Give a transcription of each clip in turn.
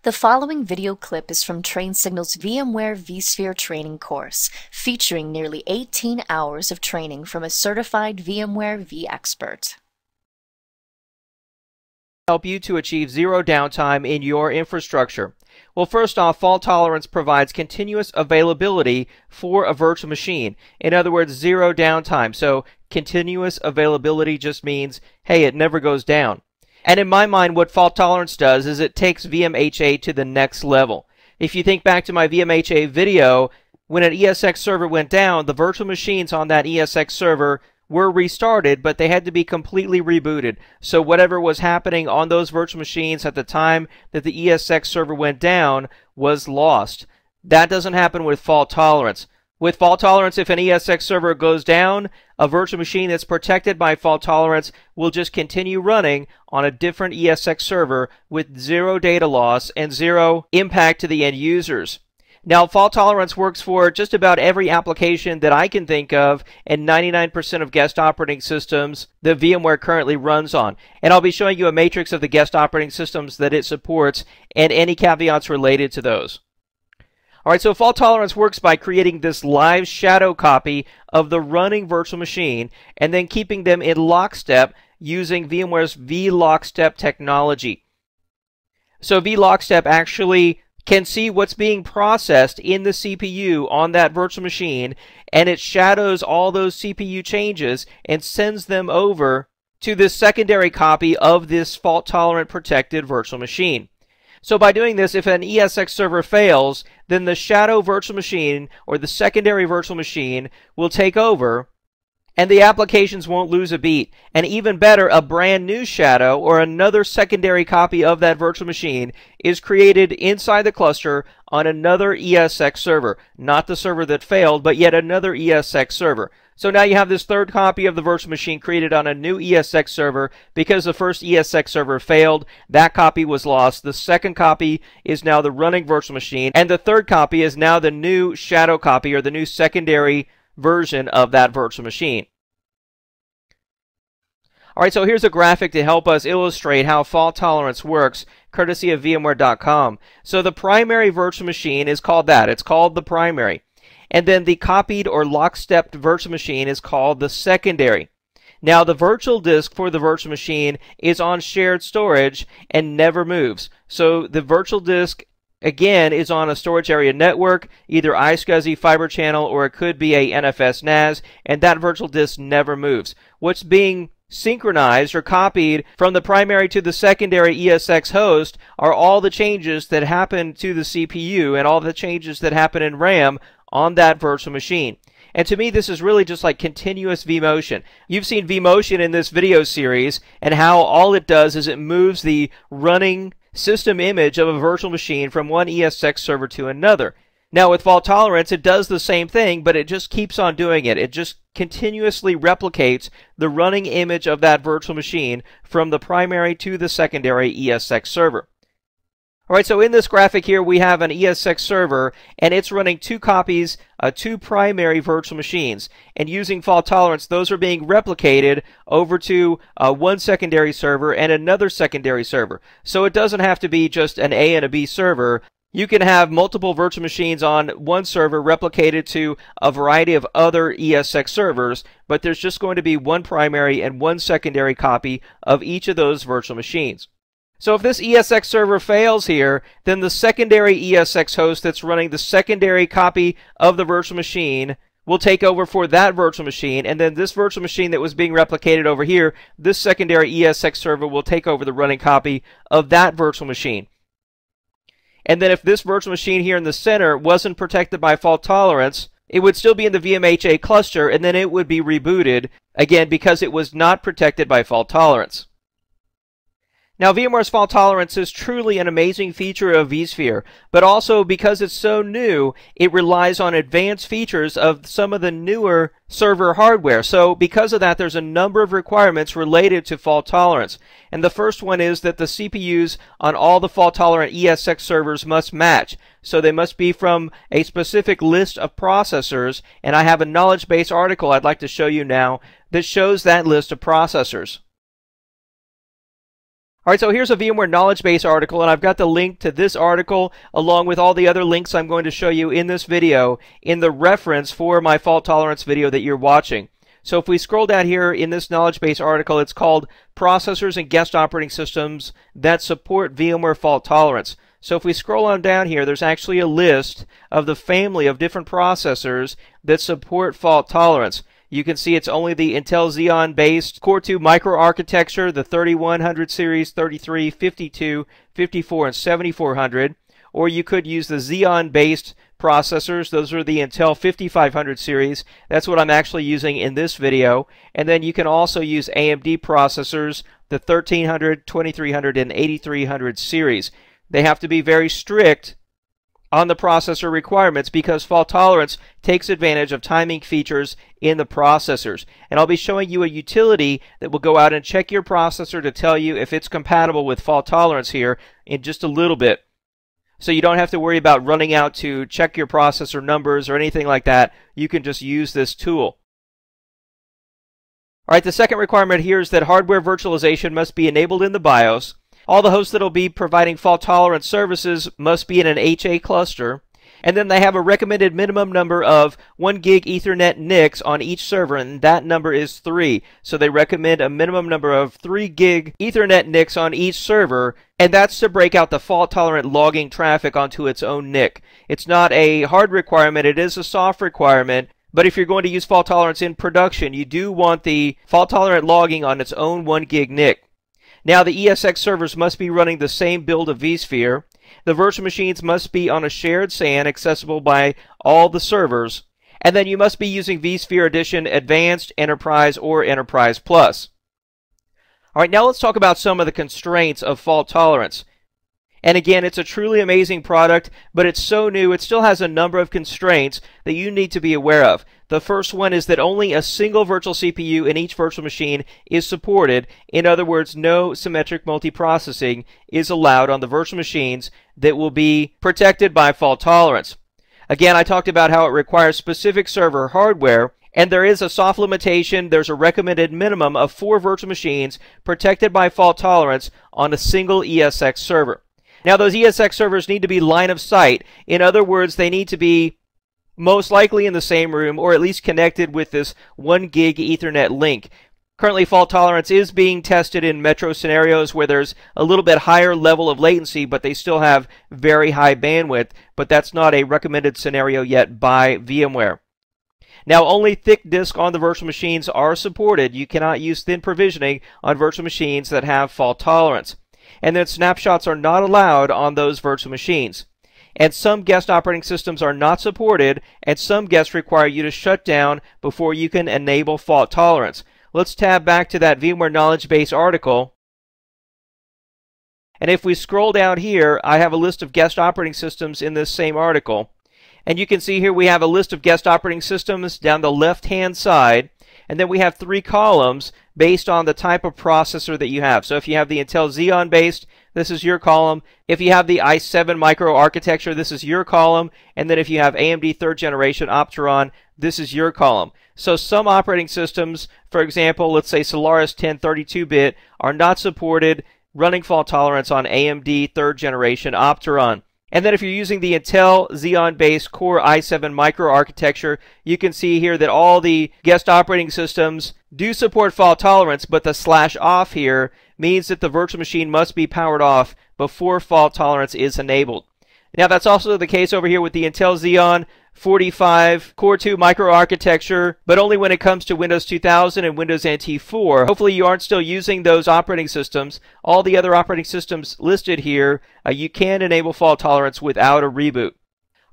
The following video clip is from TrainSignal's VMware Vsphere training course, featuring nearly 18 hours of training from a certified VMware vExpert. Help you to achieve zero downtime in your infrastructure. Well, first off, fault tolerance provides continuous availability for a virtual machine. In other words, zero downtime. So continuous availability just means, hey, it never goes down. And in my mind, what fault tolerance does is it takes VMHA to the next level. If you think back to my VMHA video, when an ESX server went down, the virtual machines on that ESX server were restarted, but they had to be completely rebooted. So whatever was happening on those virtual machines at the time that the ESX server went down was lost. That doesn't happen with fault tolerance. With fault tolerance, if an ESX server goes down, a virtual machine that's protected by fault tolerance will just continue running on a different ESX server with zero data loss and zero impact to the end users. Now, fault tolerance works for just about every application that I can think of and 99% of guest operating systems that VMware currently runs on. And I'll be showing you a matrix of the guest operating systems that it supports and any caveats related to those. Alright, so fault tolerance works by creating this live shadow copy of the running virtual machine and then keeping them in lockstep using VMware's vLockstep technology. So vLockstep actually can see what's being processed in the CPU on that virtual machine, and it shadows all those CPU changes and sends them over to this secondary copy of this fault-tolerant protected virtual machine. So by doing this, if an ESX server fails, then the shadow virtual machine or the secondary virtual machine will take over and the applications won't lose a beat. And even better, a brand new shadow or another secondary copy of that virtual machine is created inside the cluster on another ESX server. Not the server that failed, but yet another ESX server. So now you have this third copy of the virtual machine created on a new ESX server because the first ESX server failed. That copy was lost. The second copy is now the running virtual machine, and the third copy is now the new shadow copy or the new secondary version of that virtual machine. Alright, so here's a graphic to help us illustrate how fault tolerance works, courtesy of VMware.com. So the primary virtual machine is called that. It's called the primary. And then the copied or lockstep virtual machine is called the secondary. Now the virtual disk for the virtual machine is on shared storage and never moves. So the virtual disk again is on a storage area network, either iSCSI, Fiber Channel, or it could be a NFS NAS, and that virtual disk never moves. What's being synchronized or copied from the primary to the secondary ESX host are all the changes that happen to the CPU and all the changes that happen in RAM on that virtual machine. And to me, this is really just like continuous vMotion. You've seen vMotion in this video series, and how all it does is it moves the running system image of a virtual machine from one ESX server to another. Now with fault tolerance, it does the same thing, but it just keeps on doing it. It just continuously replicates the running image of that virtual machine from the primary to the secondary ESX server. Alright, so in this graphic here, we have an ESX server, and it's running two copies, two primary virtual machines. And using fault tolerance, those are being replicated over to one secondary server and another secondary server. So it doesn't have to be just an A and a B server. You can have multiple virtual machines on one server replicated to a variety of other ESX servers, but there's just going to be one primary and one secondary copy of each of those virtual machines. So if this ESX server fails here, then the secondary ESX host that's running the secondary copy of the virtual machine will take over for that virtual machine, and then this virtual machine that was being replicated over here, this secondary ESX server will take over the running copy of that virtual machine. And then if this virtual machine here in the center wasn't protected by fault tolerance, it would still be in the VMHA cluster, and then it would be rebooted, again, because it was not protected by fault tolerance. Now, VMware's fault tolerance is truly an amazing feature of Vsphere, but also because it's so new, it relies on advanced features of some of the newer server hardware. So because of that, there's a number of requirements related to fault tolerance. And the first one is that the CPUs on all the fault-tolerant ESX servers must match. So they must be from a specific list of processors, and I have a knowledge base article I'd like to show you now that shows that list of processors. All right, so here's a VMware Knowledge Base article, and I've got the link to this article along with all the other links I'm going to show you in this video in the reference for my fault tolerance video that you're watching. So if we scroll down here in this Knowledge Base article, it's called Processors and Guest Operating Systems that Support VMware Fault Tolerance. So if we scroll on down here, there's actually a list of the family of different processors that support fault tolerance. You can see it's only the Intel Xeon-based Core 2 microarchitecture, the 3100 series, 33, 52, 54, and 7400. Or you could use the Xeon-based processors. Those are the Intel 5500 series. That's what I'm actually using in this video. And then you can also use AMD processors, the 1300, 2300, and 8300 series. They have to be very strict on the processor requirements because fault tolerance takes advantage of timing features in the processors. And I'll be showing you a utility that will go out and check your processor to tell you if it's compatible with fault tolerance here in just a little bit. So you don't have to worry about running out to check your processor numbers or anything like that. You can just use this tool. All right, the second requirement here is that hardware virtualization must be enabled in the BIOS. All the hosts that will be providing fault tolerance services must be in an HA cluster. And then they have a recommended minimum number of 1 gig Ethernet NICs on each server, and that number is 3. So they recommend a minimum number of 3 gig Ethernet NICs on each server, and that's to break out the fault-tolerant logging traffic onto its own NIC. It's not a hard requirement, it is a soft requirement. But if you're going to use fault tolerance in production, you do want the fault-tolerant logging on its own 1 gig NIC. Now, the ESX servers must be running the same build of Vsphere. The virtual machines must be on a shared SAN accessible by all the servers. And then you must be using Vsphere Edition Advanced, Enterprise, or Enterprise Plus. All right, now let's talk about some of the constraints of fault tolerance. And again, it's a truly amazing product, but it's so new, it still has a number of constraints that you need to be aware of. The first one is that only a single virtual CPU in each virtual machine is supported. In other words, no symmetric multiprocessing is allowed on the virtual machines that will be protected by fault tolerance. Again, I talked about how it requires specific server hardware, and there is a soft limitation. There's a recommended minimum of 4 virtual machines protected by fault tolerance on a single ESX server. Now, those ESX servers need to be line of sight. In other words, they need to be most likely in the same room or at least connected with this 1 gig Ethernet link. Currently, fault tolerance is being tested in metro scenarios where there's a little bit higher level of latency, but they still have very high bandwidth. But that's not a recommended scenario yet by VMware. Now, only thick disk on the virtual machines are supported. You cannot use thin provisioning on virtual machines that have fault tolerance. And then snapshots are not allowed on those virtual machines. And some guest operating systems are not supported, and some guests require you to shut down before you can enable fault tolerance. Let's tab back to that VMware Knowledge Base article. And if we scroll down here, I have a list of guest operating systems in this same article. And you can see here we have a list of guest operating systems down the left-hand side. And then we have 3 columns based on the type of processor that you have. So if you have the Intel Xeon based, this is your column. If you have the i7 microarchitecture, this is your column. And then if you have AMD 3rd generation Opteron, this is your column. So some operating systems, for example, let's say Solaris 10 32-bit, are not supported running fault tolerance on AMD 3rd generation Opteron. And then if you're using the Intel Xeon-based Core i7 microarchitecture, you can see here that all the guest operating systems do support fault tolerance, but the /off here means that the virtual machine must be powered off before fault tolerance is enabled. Now, that's also the case over here with the Intel Xeon 45 Core 2 microarchitecture, but only when it comes to Windows 2000 and Windows NT 4. Hopefully you aren't still using those operating systems. All the other operating systems listed here, you can enable fault tolerance without a reboot.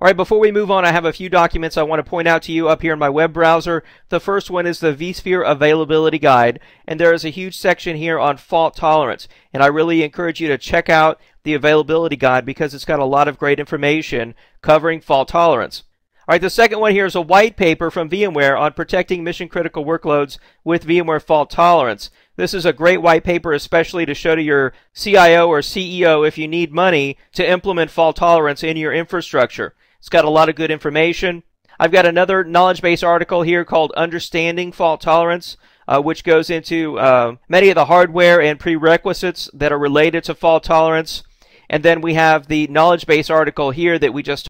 All right, before we move on, I have a few documents I want to point out to you up here in my web browser. The first one is the Vsphere Availability Guide, and there is a huge section here on fault tolerance. And I really encourage you to check out the Availability Guide because it's got a lot of great information covering fault tolerance. All right, the second one here is a white paper from VMware on protecting mission-critical workloads with VMware fault tolerance. This is a great white paper, especially to show to your CIO or CEO if you need money to implement fault tolerance in your infrastructure. It's got a lot of good information. I've got another knowledge base article here called Understanding Fault Tolerance. which goes into many of the hardware and prerequisites that are related to fault tolerance. And then we have the knowledge base article here that we just